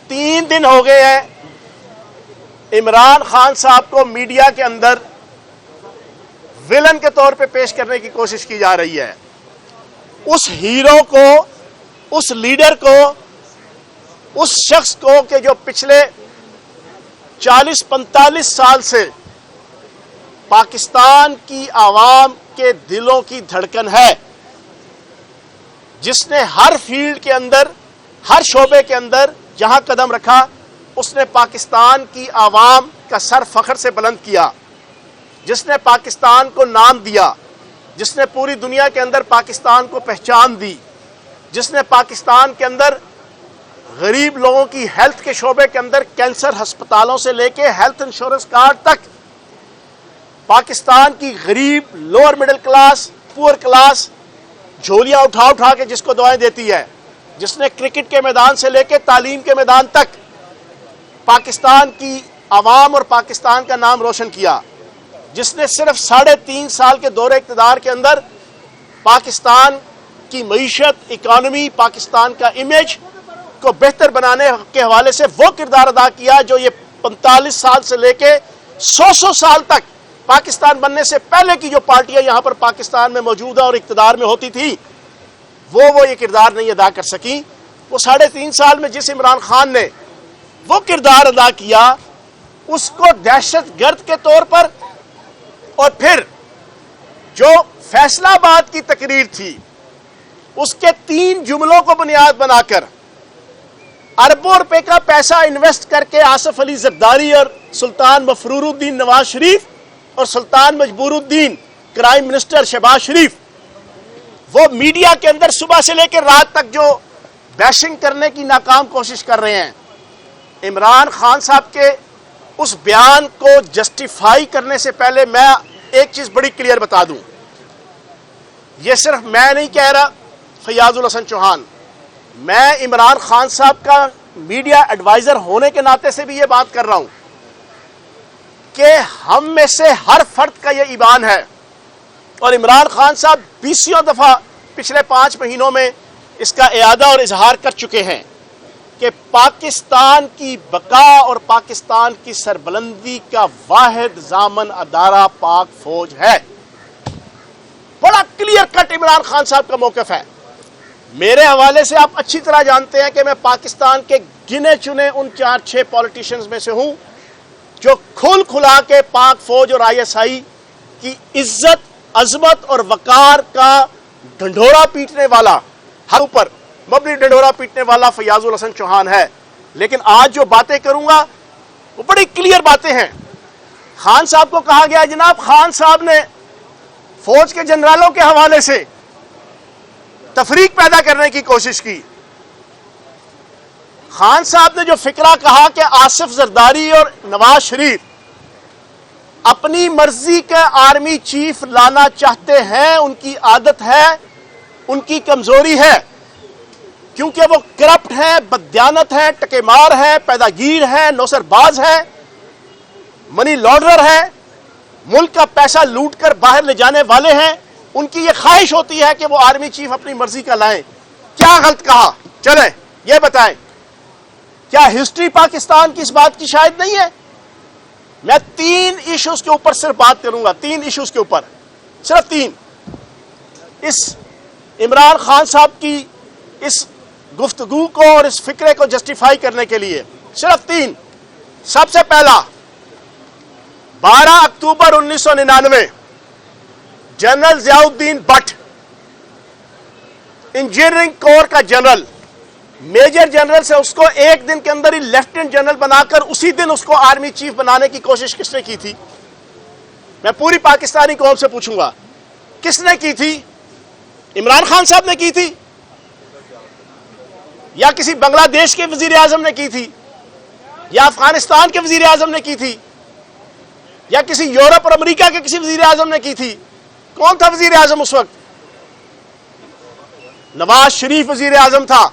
3 دن ہو گئے ہیں عمران خان صاحب کو میڈیا کے اندر ویلن کے طور پہ پیش کرنے کی کوشش کی جا رہی ہے. اس ہیرو کو، اس لیڈر کو، اس شخص کو کہ جو پچھلے 40-45 سال سے پاکستان کی عوام کے دلوں کی دھڑکن ہے، جس نے ہر فیلڈ کے اندر، ہر شعبے کے اندر جہاں قدم رکھا اس نے پاکستان کی عوام کا سر فخر سے بلند کیا، جس نے پاکستان کو نام دیا، جس نے پوری دنیا کے اندر پاکستان کو پہچان دی، جس نے پاکستان کے اندر غریب لوگوں کی ہیلتھ کے شعبے کے اندر کینسر ہسپتالوں سے لے کے ہیلتھ انشورنس کارڈ تک پاکستان کی غریب لوور مڈل کلاس، پور کلاس جھولیاں اٹھا اٹھا کے جس کو دعائیں دیتی ہے، جس نے کرکٹ کے میدان سے لے کے تعلیم کے میدان تک پاکستان کی عوام اور پاکستان کا نام روشن کیا، جس نے صرف 3.5 سال کے دور اقتدار کے اندر پاکستان کی معیشت، اکانومی، پاکستان کا امیج کو بہتر بنانے کے حوالے سے وہ کردار ادا کیا جو یہ 45 سال سے لے کے 100 سال تک پاکستان بننے سے پہلے کی جو پارٹیاں یہاں پر پاکستان میں موجودہ اور اقتدار میں ہوتی تھی وہ یہ کردار نہیں ادا کر سکی. وہ 3.5 سال میں جس عمران خان نے وہ کردار ادا کیا اس کو دہشت گرد کے طور پر، اور پھر جو فیصلہ آباد کی تقریر تھی اس کے 3 جملوں کو بنیاد بنا کر اربوں روپے کا پیسہ انویسٹ کر کے آصف علی زرداری اور سلطان مفرور الدین نواز شریف اور سلطان مجبور الدین کرائم منسٹر شہباز شریف وہ میڈیا کے اندر صبح سے لے کے رات تک جو بیشنگ کرنے کی ناکام کوشش کر رہے ہیں. عمران خان صاحب کے اس بیان کو جسٹیفائی کرنے سے پہلے میں ایک چیز بڑی کلیئر بتا دوں. یہ صرف میں نہیں کہہ رہا، فیاض الحسن چوہان، میں عمران خان صاحب کا میڈیا ایڈوائزر ہونے کے ناطے سے بھی یہ بات کر رہا ہوں کہ ہم میں سے ہر فرد کا یہ ایمان ہے، اور عمران خان صاحب 20 دفعہ پچھلے 5 مہینوں میں اس کا اعادہ اور اظہار کر چکے ہیں کہ پاکستان کی بقا اور پاکستان کی سربلندی کا واحد ضامن ادارہ پاک فوج ہے. بڑا کلیئر کٹ عمران خان صاحب کا موقف ہے. میرے حوالے سے آپ اچھی طرح جانتے ہیں کہ میں پاکستان کے گنے چنے ان 4-6 پولیٹیشنز میں سے ہوں جو کھل کھلا کے پاک فوج اور ISI کی عزت، عظمت اور وقار کا ڈھنڈورا پیٹنے والا، ہر اوپر مبنی ڈنڈورا پیٹنے والا فیاض الحسن چوہان ہے. لیکن آج جو باتیں کروں گا وہ بڑی کلیئر باتیں ہیں. خان صاحب کو کہا گیا جناب خان صاحب نے فوج کے جنرالوں کے حوالے سے تفریق پیدا کرنے کی کوشش کی. خان صاحب نے جو فکرہ کہا کہ آصف زرداری اور نواز شریف اپنی مرضی کا آرمی چیف لانا چاہتے ہیں، ان کی عادت ہے، ان کی کمزوری ہے، کیونکہ وہ کرپٹ ہیں، بددیانت ہیں، ٹکے مار ہیں، پیداگیر ہیں، نوسر باز ہیں، منی لانڈرر ہیں، ملک کا پیسہ لوٹ کر باہر لے جانے والے ہیں. ان کی یہ خواہش ہوتی ہے کہ وہ آرمی چیف اپنی مرضی کا لائیں. کیا غلط کہا؟ چلیں یہ بتائیں، کیا ہسٹری پاکستان کی اس بات کی شاہد نہیں ہے؟ میں 3 ایشوز کے اوپر صرف بات کروں گا، 3 ایشوز کے اوپر، صرف 3. اس عمران خان صاحب کی اس گفتگو کو اور اس فکرے کو جسٹیفائی کرنے کے لیے صرف 3. سب سے پہلا، 12 اکتوبر 1999 general Zia Uddin but, engineering کور کا جنرل، میجر جنرل سے اس کو 1 دن کے اندر ہی لیفٹیننٹ جنرل بنا کر اسی دن اس کو آرمی چیف بنانے کی کوشش کس نے کی تھی؟ میں پوری پاکستانی قوم سے پوچھوں گا، کس نے کی تھی؟ عمران خان صاحب نے کی تھی، یا کسی بنگلہ دیش کے وزیر اعظم نے کی تھی، یا افغانستان کے وزیر اعظم نے کی تھی، یا کسی یورپ اور امریکہ کے کسی وزیر اعظم نے کی تھی؟ کون تھا وزیر اعظم اس وقت؟ نواز شریف وزیر اعظم تھا.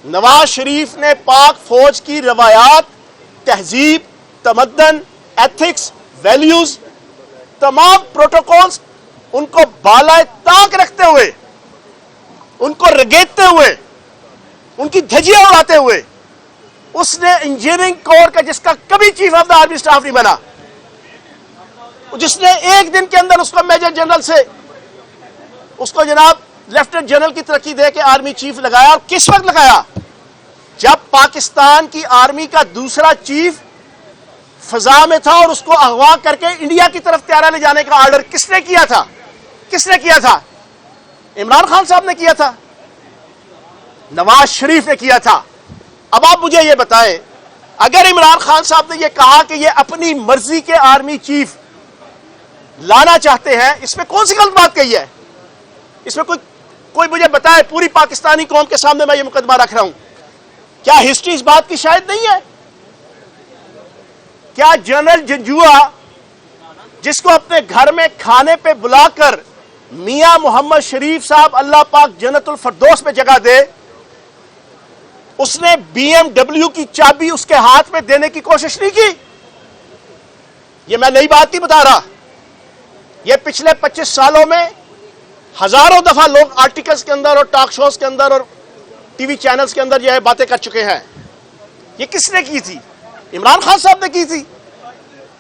نواز شریف نے پاک فوج کی روایات، تہذیب، تمدن، ایتھکس، ویلیوز، تمام پروٹوکولز ان کو بالائے طاق رکھتے ہوئے، ان کو رگیدتے ہوئے، ان کی دھجیاں اڑاتے ہوئے اس نے انجینئرنگ کور کا جس کا کبھی chief of the army staff نہیں بنا، جس نے ایک دن کے اندر اس کو میجر جنرل سے اس کو جناب لیفٹیننٹ جنرل کی ترقی دے کے آرمی چیف لگایا. اور کس وقت لگایا؟ جب پاکستان کی آرمی کا دوسرا چیف فضا میں تھا اور اس کو اغوا کر کے انڈیا کی طرف طیارہ لے جانے کا آرڈر کس نے کیا تھا؟ کس نے کیا تھا؟ عمران خان صاحب نے کیا تھا، نواز شریف نے کیا تھا. اب آپ مجھے یہ بتائیں، اگر عمران خان صاحب نے یہ کہا کہ یہ اپنی مرضی کے آرمی چیف لانا چاہتے ہیں، اس میں کون سی غلط بات کہی ہے؟ اس میں کوئی مجھے بتائے. پوری پاکستانی قوم کے سامنے میں یہ مقدمہ رکھ رہا ہوں. کیا ہسٹری اس بات کی شاہد نہیں ہے؟ کیا جنرل جنجوعہ جس کو اپنے گھر میں کھانے پہ بلا کر میاں محمد شریف صاحب اللہ پاک جنت الفردوس میں جگہ دے، اس نے BMW کی چابی اس کے ہاتھ میں دینے کی کوشش نہیں کی؟ یہ میں نئی بات نہیں بتا رہا، یہ پچھلے 25 سالوں میں ہزاروں دفعہ لوگ آرٹیکلز کے اندر اور ٹاک شوز کے اندر اور ٹی وی چینلز کے اندر یہ باتیں کر چکے ہیں. یہ کس نے کی تھی؟ عمران خان صاحب نے کی تھی،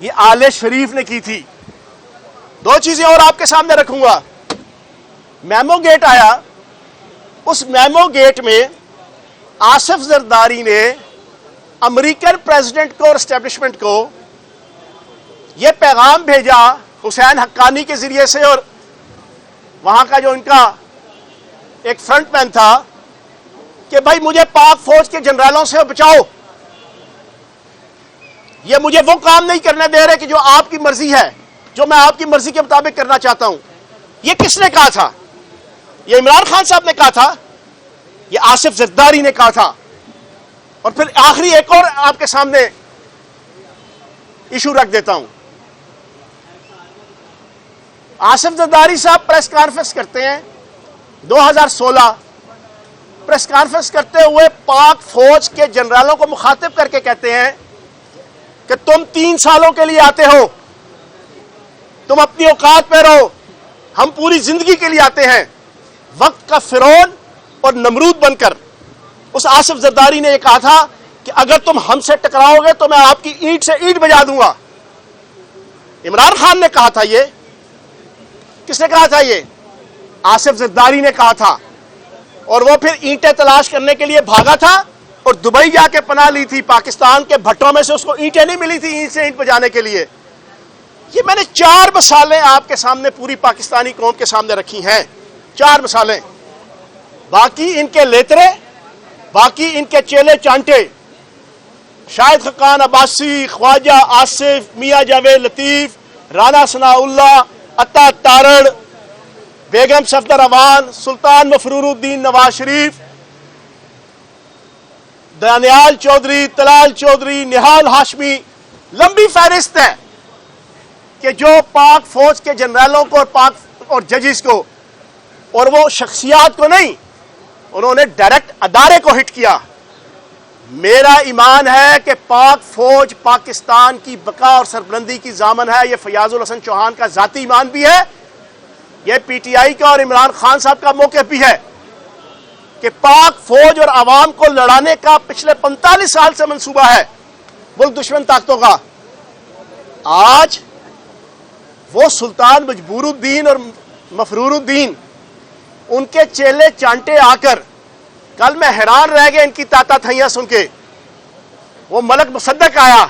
یہ آل شریف نے کی تھی. دو چیزیں اور آپ کے سامنے رکھوں گا. میمو گیٹ آیا، اس میمو گیٹ میں آصف زرداری نے امریکن پریزیڈنٹ کو اور اسٹیبلشمنٹ کو یہ پیغام بھیجا حسین حقانی کے ذریعے سے، اور وہاں کا جو ان کا ایک فرنٹ مین تھا، کہ بھائی مجھے پاک فوج کے جنرالوں سے بچاؤ، یہ مجھے وہ کام نہیں کرنے دے رہے کہ جو آپ کی مرضی ہے، جو میں آپ کی مرضی کے مطابق کرنا چاہتا ہوں. یہ کس نے کہا تھا؟ یہ عمران خان صاحب نے کہا تھا، یہ آصف زرداری نے کہا تھا. اور پھر آخری ایک اور آپ کے سامنے ایشو رکھ دیتا ہوں. آصف زرداری صاحب پریس کانفرنس کرتے ہیں 2016، پریس کانفرنس کرتے ہوئے پاک فوج کے جنرالوں کو مخاطب کر کے کہتے ہیں کہ تم 3 سالوں کے لیے آتے ہو، تم اپنی اوقات پہ رہو، ہم پوری زندگی کے لیے آتے ہیں. وقت کا فرعون اور نمرود بن کر اس آصف زرداری نے یہ کہا تھا کہ اگر تم ہم سے ٹکراؤ گے تو میں آپ کی اینٹ سے اینٹ بجا دوں گا. عمران خان نے کہا تھا. یہ کس نے کہا تھا؟ یہ آصف زرداری نے کہا تھا. اور وہ پھر اینٹیں تلاش کرنے کے لیے بھاگا تھا اور دبئی جا کے پناہ لی تھی. پاکستان کے بھٹوں میں سے اس کو اینٹیں نہیں ملی تھی اینٹ سے اینٹ بجانے کے لیے. یہ میں نے 4 مثالیں آپ کے سامنے پوری پاکستانی قوم کے سامنے رکھی ہیں، 4 مثالیں. باقی ان کے لیترے، باقی ان کے چیلے چانٹے، شاہد خاقان عباسی، خواجہ آصف، میاں جاوید لطیف، رانا ثناء اللہ، عطا تارڑ، بیگم صفدر اوان، سلطان مفرور الدین نواز شریف، دانیال چودھری، طلال چودھری، نہال ہاشمی. لمبی فہرست ہے کہ جو پاک فوج کے جنرالوں کو اور پاک اور ججز کو، اور وہ شخصیات کو نہیں، انہوں نے ڈائریکٹ ادارے کو ہٹ کیا. میرا ایمان ہے کہ پاک فوج پاکستان کی بقا اور سربلندی کی ضامن ہے. یہ فیاض الحسن چوہان کا ذاتی ایمان بھی ہے، یہ پی ٹی آئی کا اور عمران خان صاحب کا موقف بھی ہے کہ پاک فوج اور عوام کو لڑانے کا پچھلے 45 سال سے منصوبہ ہے ملک دشمن طاقتوں کا. آج وہ سلطان مجبور الدین اور مفرور الدین، ان کے چیلے چانٹے آ کر، کل میں حیران رہ گیا ان کی تاتا تھیاں سن کے. وہ ملک مصدق آیا،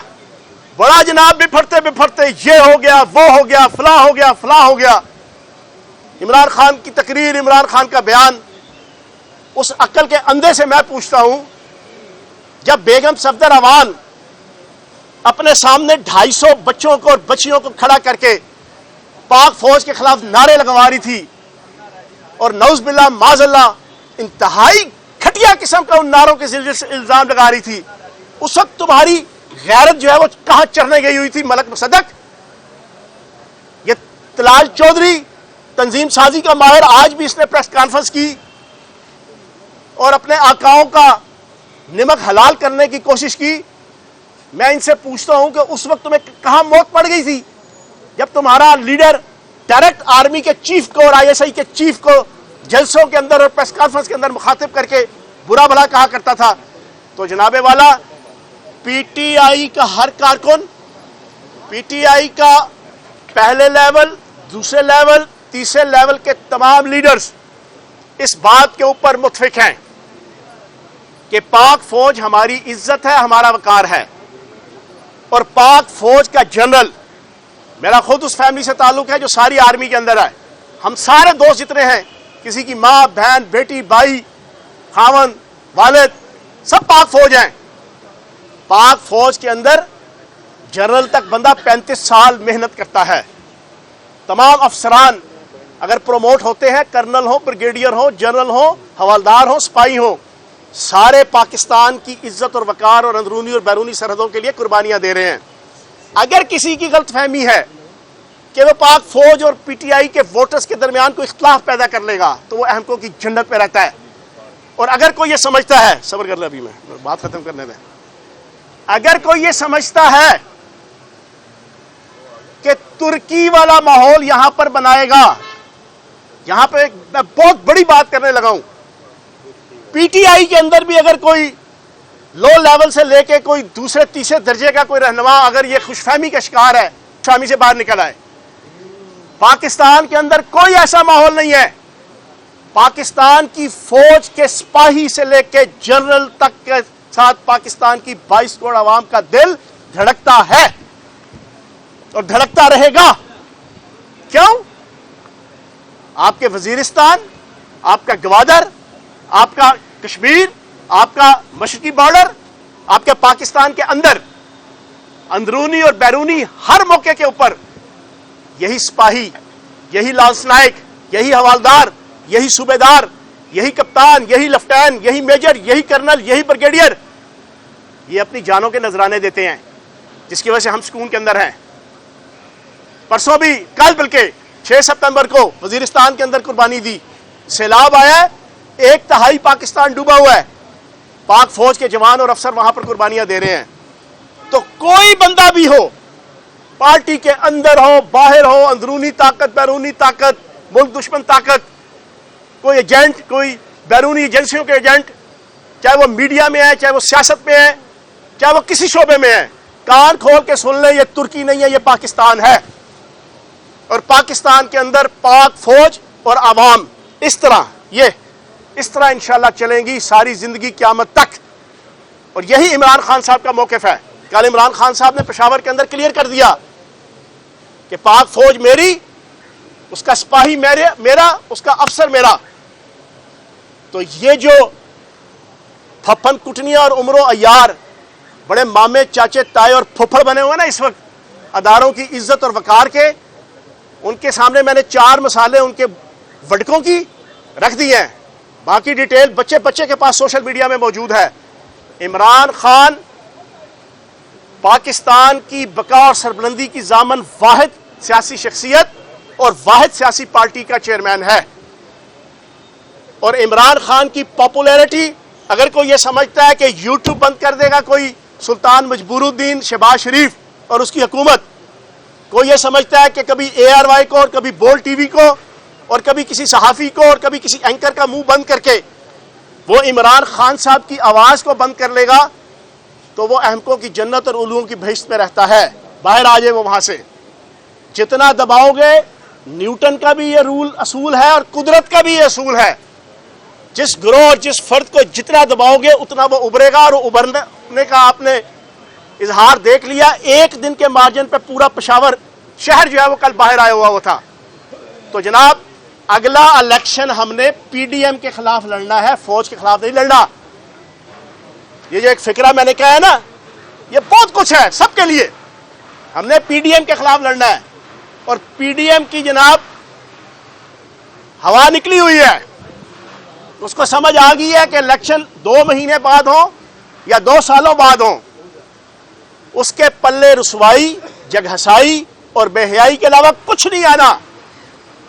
بڑا جناب بفرتے بفرتے یہ ہو گیا، وہ ہو گیا، فلاں ہو گیا، فلاں ہو گیا. عمران خان کی تقریر، عمران خان کا بیان، اس عقل کے اندھے سے میں پوچھتا ہوں، جب بیگم صفدر اوان اپنے سامنے 250 بچوں کو اور بچیوں کو کھڑا کر کے پاک فوج کے خلاف نعرے لگوا رہی تھی اور نعوذ باللہ معاذ اللہ انتہائی گھٹیا قسم کا ان نعروں کے ذریعے سے الزام لگا رہی تھی، اس وقت تمہاری غیرت جو ہے وہ کہاں چڑھنے گئی ہوئی تھی ملک مصدق؟ یہ طلال چودھری تنظیم سازی کا ماہر، آج بھی اس نے پریس کانفرنس کی اور اپنے آقاؤں کا نمک حلال کرنے کی کوشش کی. میں ان سے پوچھتا ہوں کہ اس وقت تمہیں کہاں موت پڑ گئی تھی جب تمہارا لیڈر ڈائریکٹ آرمی کے چیف کو اور آئی ایس آئی کے چیف کو جلسوں کے اندر اور پریس کانفرنس کے اندر مخاطب کر کے برا بھلا کہا کرتا تھا. تو جناب والا پی ٹی آئی کا ہر کارکن، پی ٹی آئی کا پہلے لیول، دوسرے لیول، تیسرے لیول کے تمام لیڈرز اس بات کے اوپر متفق ہیں کہ پاک فوج ہماری عزت ہے، ہمارا وقار ہے، اور پاک فوج کا جنرل، میرا خود اس فیملی سے تعلق ہے جو ساری آرمی کے اندر ہے، ہم سارے دوست جتنے ہیں، کسی کی ماں، بہن، بیٹی، بھائی، خاوند، والد، سب پاک فوج ہیں۔ پاک فوج کے اندر جنرل تک بندہ 35 سال محنت کرتا ہے۔ تمام افسران اگر پروموٹ ہوتے ہیں، کرنل ہوں، بریگیڈیئر ہوں، جنرل ہوں، حوالدار ہوں، سپاہی ہوں، سارے پاکستان کی عزت اور وقار اور اندرونی اور بیرونی سرحدوں کے لیے قربانیاں دے رہے ہیں۔ اگر کسی کی غلط فہمی ہے کہ وہ پاک فوج اور پی ٹی آئی کے ووٹرز کے درمیان کوئی اختلاف پیدا کر لے گا تو وہ احمقوں کی جنت پہ رہتا ہے۔ اور اگر کوئی یہ سمجھتا ہے، صبر کر لیں ابھی میں بات ختم کرنے دیں، اگر کوئی یہ سمجھتا ہے کہ ترکی والا ماحول یہاں پر بنائے گا، یہاں پہ میں بہت بڑی بات کرنے لگا ہوں، پی ٹی آئی کے اندر بھی اگر کوئی لو لیول سے لے کے کوئی دوسرے تیسرے درجے کا کوئی رہنما اگر یہ خوش فہمی کا شکار ہے، خوش فہمی سے باہر نکل آئے۔ پاکستان کے اندر کوئی ایسا ماحول نہیں ہے۔ پاکستان کی فوج کے سپاہی سے لے کے جنرل تک کے ساتھ پاکستان کی 22 کروڑ عوام کا دل دھڑکتا ہے اور دھڑکتا رہے گا۔ کیوں؟ آپ کے وزیرستان، آپ کا گوادر، آپ کا کشمیر، آپ کا مشرقی بارڈر، آپ کے پاکستان کے اندر اندرونی اور بیرونی ہر موقع کے اوپر یہی سپاہی، یہی لانس نائک، یہی حوالدار، یہی صوبیدار، یہی کپتان، یہی لیفٹیننٹ، یہی میجر، یہی کرنل، یہی بریگیڈیئر، یہ اپنی جانوں کے نذرانے دیتے ہیں، جس کی وجہ سے ہم سکون کے اندر ہیں۔ پرسوں بھی، کل بلکہ 6 ستمبر کو وزیرستان کے اندر قربانی دی، سیلاب آیا ہے، 1/3 پاکستان ڈوبا ہوا ہے، پاک فوج کے جوان اور افسر وہاں پر قربانیاں دے رہے ہیں۔ تو کوئی بندہ بھی ہو، پارٹی کے اندر ہو، باہر ہو، اندرونی طاقت، بیرونی طاقت، ملک دشمن طاقت، کوئی ایجنٹ، کوئی بیرونی ایجنسیوں کے ایجنٹ، چاہے وہ میڈیا میں ہے، چاہے وہ سیاست میں ہے، چاہے وہ کسی شعبے میں ہے، کان کھول کے سن لیں، یہ ترکی نہیں ہے، یہ پاکستان ہے۔ اور پاکستان کے اندر پاک فوج اور عوام اس طرح انشاءاللہ چلیں گی ساری زندگی قیامت تک۔ اور یہی عمران خان صاحب کا موقف ہے۔ کل عمران خان صاحب نے پشاور کے اندر کلیئر کر دیا کہ پاک فوج میری، اس کا سپاہی میرا، اس کا افسر میرا۔ تو یہ جو پھپھن کٹنیاں اور عمرو عیار بڑے مامے، چاچے، تائے اور پھپھڑ بنے ہوئے نا اس وقت اداروں کی عزت اور وقار کے، ان کے سامنے میں نے 4 مثالیں ان کے وڈکوں کی رکھ دی ہیں، باقی ڈیٹیل بچے کے پاس سوشل میڈیا میں موجود ہے۔ عمران خان پاکستان کی بقا اور سربلندی کی ضامن واحد سیاسی شخصیت اور واحد سیاسی پارٹی کا چیئرمین ہے۔ اور عمران خان کی پاپولیرٹی، اگر کوئی یہ سمجھتا ہے کہ یوٹیوب بند کر دے گا کوئی سلطان مجبور الدین شہباز شریف اور اس کی حکومت، کوئی یہ سمجھتا ہے کہ کبھی ARY کو اور کبھی بول ٹی وی کو اور کبھی کسی صحافی کو اور کبھی کسی اینکر کا منہ بند کر کے وہ عمران خان صاحب کی آواز کو بند کر لے گا، تو وہ احمقوں کی جنت اور علوم کی بہشت میں رہتا ہے، باہر آ جائے وہ وہاں سے۔ جتنا دباؤ گے، نیوٹن کا بھی یہ اصول ہے اور قدرت کا بھی یہ اصول ہے، جس گروہ اور جس فرد کو جتنا دباؤ گے اتنا وہ ابھرے گا، اور ابھرنے کا آپ نے اظہار دیکھ لیا۔ 1 دن کے مارجن پہ پورا پشاور شہر جو ہے وہ کل باہر آیا ہوا وہ تھا۔ تو جناب اگلا الیکشن ہم نے پی ڈی ایم کے خلاف لڑنا ہے، فوج کے خلاف نہیں لڑنا۔ یہ جو ایک فکرہ میں نے کہا ہے نا، یہ بہت کچھ ہے سب کے لیے۔ ہم نے پی ڈی ایم کے خلاف لڑنا ہے، اور پی ڈی ایم کی جناب ہوا نکلی ہوئی ہے، اس کو سمجھ آ گئی ہے کہ الیکشن 2 مہینے بعد ہوں یا 2 سالوں بعد ہوں، اس کے پلے رسوائی، جگ ہسائی اور بے حیائی کے علاوہ کچھ نہیں آنا۔